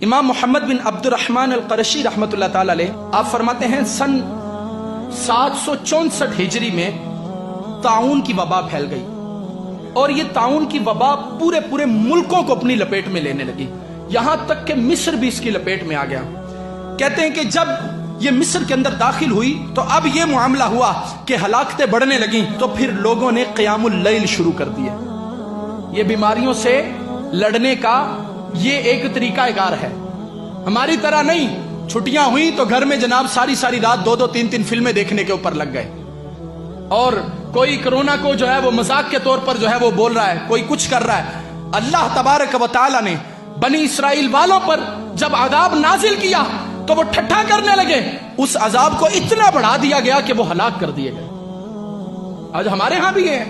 امام محمد بن عبد الرحمن القرشی رحمۃ اللہ تعالی علیہ آپ فرماتے ہیں سن 764 ہجری میں طاعون کی وبا پھیل گئی اور یہ طاعون کی وبا پورے ملکوں کو اپنی لپیٹ میں لینے لگی، یہاں تک کہ مصر بھی اس کی لپیٹ میں آ گیا۔ کہتے ہیں کہ جب یہ مصر کے اندر داخل ہوئی تو اب یہ معاملہ ہوا کہ ہلاکتیں بڑھنے لگیں، تو پھر لوگوں نے قیام اللیل شروع کر دیے۔ یہ بیماریوں سے لڑنے کا یہ ایک طریقہ کار ہے، ہماری طرح نہیں چھٹیاں ہوئی تو گھر میں جناب ساری رات 2-3 فلمیں دیکھنے کے اوپر لگ گئے، اور کوئی کرونا کو جو ہے وہ مذاق کے طور پر جو ہے وہ بول رہا ہے، کوئی کچھ کر رہا ہے۔ اللہ تبارک و تعالی نے بنی اسرائیل والوں پر جب عذاب نازل کیا تو وہ ٹھٹھا کرنے لگے، اس عذاب کو اتنا بڑھا دیا گیا کہ وہ ہلاک کر دیے گئے۔ آج ہمارے ہاں بھی ہے،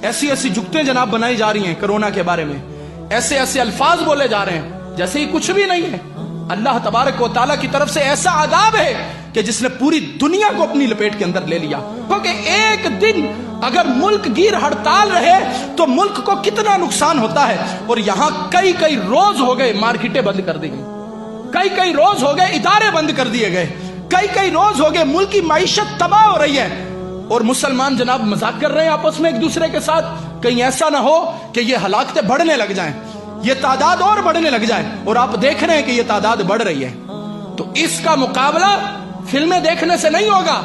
ایسی جگتیں جناب بنائی جا رہی ہیں کرونا کے بارے میں، ایسے الفاظ بولے جا رہے ہیں جیسے ہی کچھ بھی نہیں ہے۔ اللہ تبارک و تعالیٰ کی طرف سے ایسا عذاب ہے کہ جس نے پوری دنیا کو اپنی لپیٹ کے اندر لے لیا، کیونکہ ایک دن اگر ملک گیر ہڑتال رہے تو ملک کو کتنا نقصان ہوتا ہے، اور یہاں کئی روز ہو گئے مارکیٹیں بند کر دی گئی، کئی روز ہو گئے ادارے بند کر دیے گئے، کئی روز ہو گئے ملک کی معیشت تباہ ہو رہی ہے، اور مسلمان جناب مذاق کر رہے ہیں آپس میں ایک دوسرے کے ساتھ۔ کہیں ایسا نہ ہو کہ یہ ہلاکتیں بڑھنے لگ جائیں، یہ تعداد اور بڑھنے لگ جائے، اور آپ دیکھ رہے ہیں کہ یہ تعداد بڑھ رہی ہے۔ تو اس کا مقابلہ فلمیں دیکھنے سے نہیں ہوگا،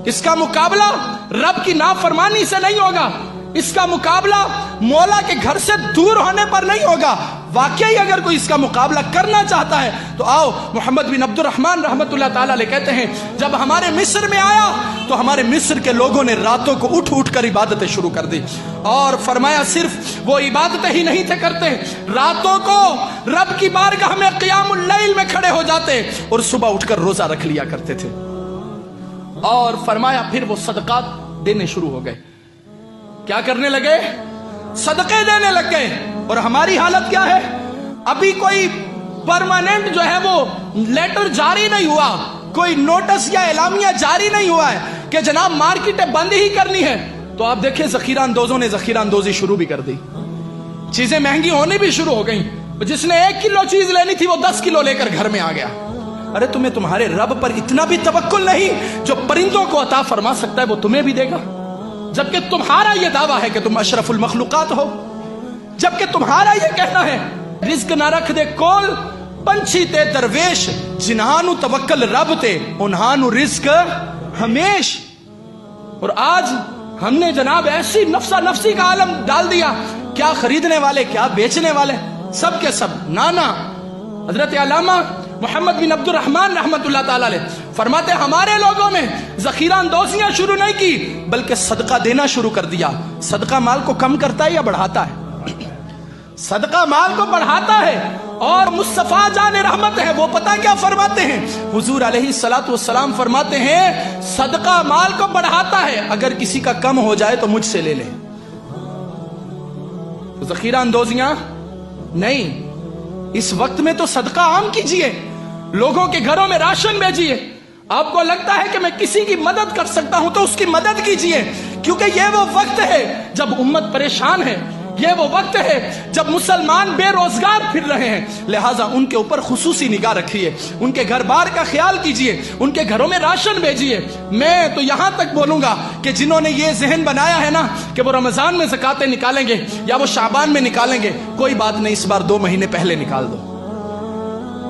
اس کا مقابلہ رب کی نافرمانی سے نہیں ہوگا، اس کا مقابلہ مولا کے گھر سے دور ہونے پر نہیں ہوگا۔ واقعی اگر کوئی اس کا مقابلہ کرنا چاہتا ہے تو آؤ، محمد بن عبد الرحمن رحمۃ اللہ تعالی علیہ کہتے ہیں جب ہمارے مصر میں آیا تو ہمارے مصر کے لوگوں نے راتوں کو اٹھ کر عبادتیں شروع کر دی، اور فرمایا صرف وہ عبادتیں ہی نہیں تھے کرتے، راتوں کو رب کی بارگاہ میں قیام اللیل میں کھڑے ہو جاتے اور صبح اٹھ کر روزہ رکھ لیا کرتے تھے، اور فرمایا پھر وہ صدقات دینے شروع ہو گئے۔ کیا کرنے لگے؟ صدقے دینے لگ گئے۔ اور ہماری حالت کیا ہے؟ ابھی کوئی پرماننٹ جو ہے وہ لیٹر جاری نہیں ہوا، کوئی نوٹس یا اعلامیہ جاری نہیں ہوا ہے کہ جناب مارکیٹیں بند ہی کرنی ہے، تو آپ دیکھیں ذخیرہ اندوزوں نے ذخیرہ اندوزی شروع بھی کر دی، چیزیں مہنگی ہونی بھی شروع ہو گئیں، جس نے 1 کلو چیز لینی تھی وہ 10 کلو لے کر گھر میں آ گیا۔ ارے تمہیں تمہارے رب پر اتنا بھی توکل نہیں؟ جو پرندوں کو عطا فرما سکتا ہے وہ تمہیں بھی دے گا، جبکہ تمہارا یہ دعویٰ ہے کہ تم اشرف المخلوقات ہو، جبکہ تمہارا یہ کہنا ہے رزق نہ رکھ دے کول پنچھی تے درویش، جنہانو توکل رب تے انہانو رزق ہمیش۔ اور آج ہم نے جناب ایسی نفسا نفسی کا عالم ڈال دیا، کیا خریدنے والے کیا بیچنے والے سب کے سب نانا۔ حضرت علامہ محمد بن عبد الرحمن رحمۃ اللہ تعالی علیہ فرماتے ہمارے لوگوں میں ذخیرہ اندوزیاں شروع نہیں کی بلکہ صدقہ دینا شروع کر دیا۔ صدقہ مال کو کم کرتا ہے یا بڑھاتا ہے؟ صدقہ مال کو بڑھاتا ہے، اور مصطفیٰ جان رحمت ہے وہ پتہ کیا فرماتے ہیں؟ حضور علیہ الصلوۃ والسلام فرماتے ہیں صدقہ مال کو بڑھاتا ہے، اگر کسی کا کم ہو جائے تو مجھ سے لے لے۔ ذخیرہ اندوزیاں نہیں، اس وقت میں تو صدقہ عام کیجئے، لوگوں کے گھروں میں راشن بھیجئے۔ آپ کو لگتا ہے کہ میں کسی کی مدد کر سکتا ہوں تو اس کی مدد کیجئے، کیونکہ یہ وہ وقت ہے جب امت پریشان ہے، یہ وہ وقت ہے جب مسلمان بے روزگار پھر رہے ہیں، لہٰذا ان کے اوپر خصوصی نگاہ رکھیے، ان کے گھر بار کا خیال کیجئے، ان کے گھروں میں راشن بھیجئے۔ میں تو یہاں تک بولوں گا کہ جنہوں نے یہ ذہن بنایا ہے نا کہ وہ رمضان میں زکاتیں نکالیں گے یا وہ شعبان میں نکالیں گے، کوئی بات نہیں، اس بار 2 مہینے پہلے نکال دو،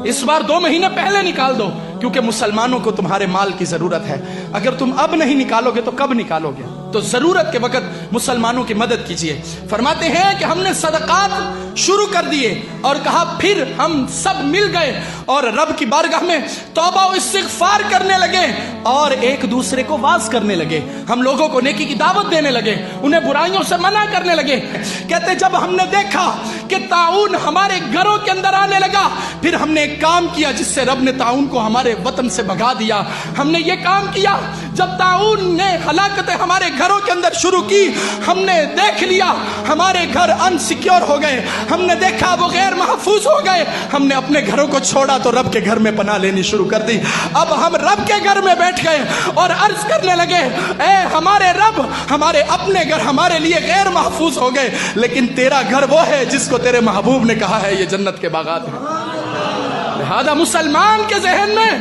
اس بار 2 مہینے پہلے نکال دو، کیونکہ مسلمانوں کو تمہارے مال کی ضرورت ہے۔ اگر تم اب نہیں نکالو گے تو کب نکالو گے؟ تو ضرورت کے وقت مسلمانوں کی مدد کیجئے۔ فرماتے ہیں کہ ہم نے صدقات شروع کر دیے، اور کہا پھر ہم سب مل گئے اور رب کی بارگاہ میں توبہ و استغفار کرنے لگے، اور ایک دوسرے کو واعظ کرنے لگے، ہم لوگوں کو نیکی کی دعوت دینے لگے، انہیں برائیوں سے منع کرنے لگے۔ کہتے جب ہم نے دیکھا کہ طاعون ہمارے گھروں کے اندر آنے لگا، پھر ہم نے ایک کام کیا جس سے رب نے طاعون کو ہمارے وطن سے بھگا دیا۔ ہم نے یہ کام کیا جب طاعون نے ہلاکتیں ہمارے گھروں کے اندر شروع کی، ہم نے دیکھ لیا ہمارے گھر انسیکیور ہو گئے، ہم نے دیکھا وہ غیر محفوظ ہو گئے، ہم نے اپنے گھروں کو چھوڑا تو رب کے گھر میں پناہ لینی شروع کر دی۔ اب ہم رب کے گھر میں بیٹھ گئے اور عرض کرنے لگے اے ہمارے رب، ہمارے اپنے گھر ہمارے لیے غیر محفوظ ہو گئے، لیکن تیرا گھر وہ ہے جس کو تیرے محبوب نے کہا ہے یہ جنت کے باغات ہیں۔ لہذا مسلمان کے ذہن میں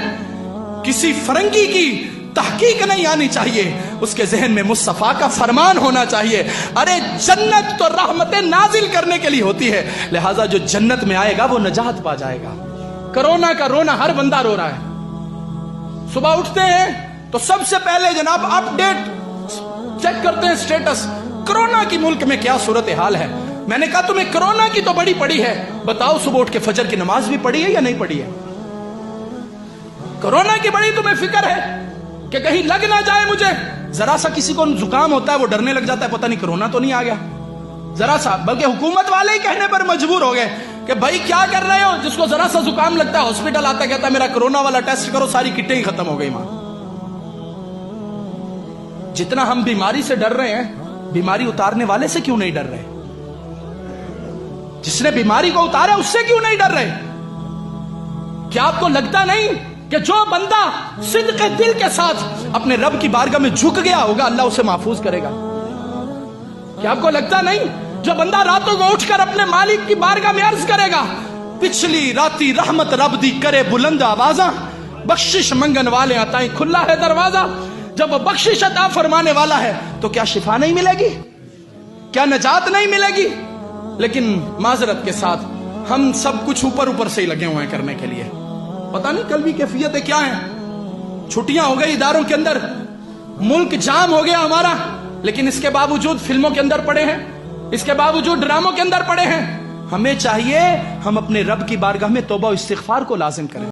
کسی فرنگی کی تحقیق نہیں آنی چاہیے، اس کے ذہن میں مصطفیٰ کا فرمان ہونا چاہیے. ارے جنت تو رحمتیں نازل کرنے کے لیے ہوتی ہے، لہذا جو جنت میں آئے گا وہ نجات پا جائے گا. کرونا کا رونا ہر بندہ رو رہا ہے. صبح اٹھتے ہیں تو سب سے پہلے جناب اپ ڈیٹ چیک کرتے ہیں سٹیٹس، کرونا کی ملک میں کیا صورتحال ہے. میں نے کہا تمہیں کرونا کی تو بڑی پڑی ہے، بتاؤ صبح اٹھ کے فجر کی نماز بھی پڑھی ہے یا نہیں پڑھی ہے؟ کرونا کی بڑی تمہیں فکر ہے کہ کہیں لگ نہ جائے مجھے. ذرا سا کسی کو زکام ہوتا ہے وہ ڈرنے لگ جاتا ہے، پتہ نہیں کرونا تو نہیں آ گیا ذرا سا. بلکہ حکومت والے ہی کہنے پر مجبور ہو گئے کہ بھائی کیا کر رہے ہو، جس کو ذرا سا زکام لگتا ہے ہاسپٹل آتا ہے، کہتا ہے میرا کرونا والا ٹیسٹ کرو، ساری کٹیں ہی ختم ہو گئی. ماں جتنا ہم بیماری سے ڈر رہے ہیں، بیماری اتارنے والے سے کیوں نہیں ڈر رہے؟ جس نے بیماری کو اتارا اس سے کیوں نہیں ڈر رہے؟ کیا آپ کو لگتا نہیں کہ جو بندہ صدق دل کے ساتھ اپنے رب کی بارگاہ میں جھک گیا ہوگا اللہ اسے محفوظ کرے گا؟ کیا آپ کو لگتا نہیں جو بندہ راتوں کو اٹھ کر اپنے مالک کی بارگاہ میں عرض کرے گا پچھلی راتی رحمت رب دی کرے بلند آوازاں، بخشش منگن والے عطائیں کھلا ہے دروازہ، جب وہ بخشش عطا فرمانے والا ہے تو کیا شفا نہیں ملے گی؟ کیا نجات نہیں ملے گی؟ لیکن معذرت کے ساتھ ہم سب کچھ اوپر سے ہی لگے ہوئے ہیں کرنے کے لیے. پتہ نہیں کل بھی کیفیتیں کیا ہیں. چھٹیاں ہو گئی اداروں کے اندر، ملک جام ہو گیا ہمارا، لیکن اس کے باوجود فلموں کے اندر پڑے ہیں، اس کے باوجود ڈراموں کے اندر پڑے ہیں. ہمیں چاہیے ہم اپنے رب کی بارگاہ میں توبہ و استغفار کو لازم کریں.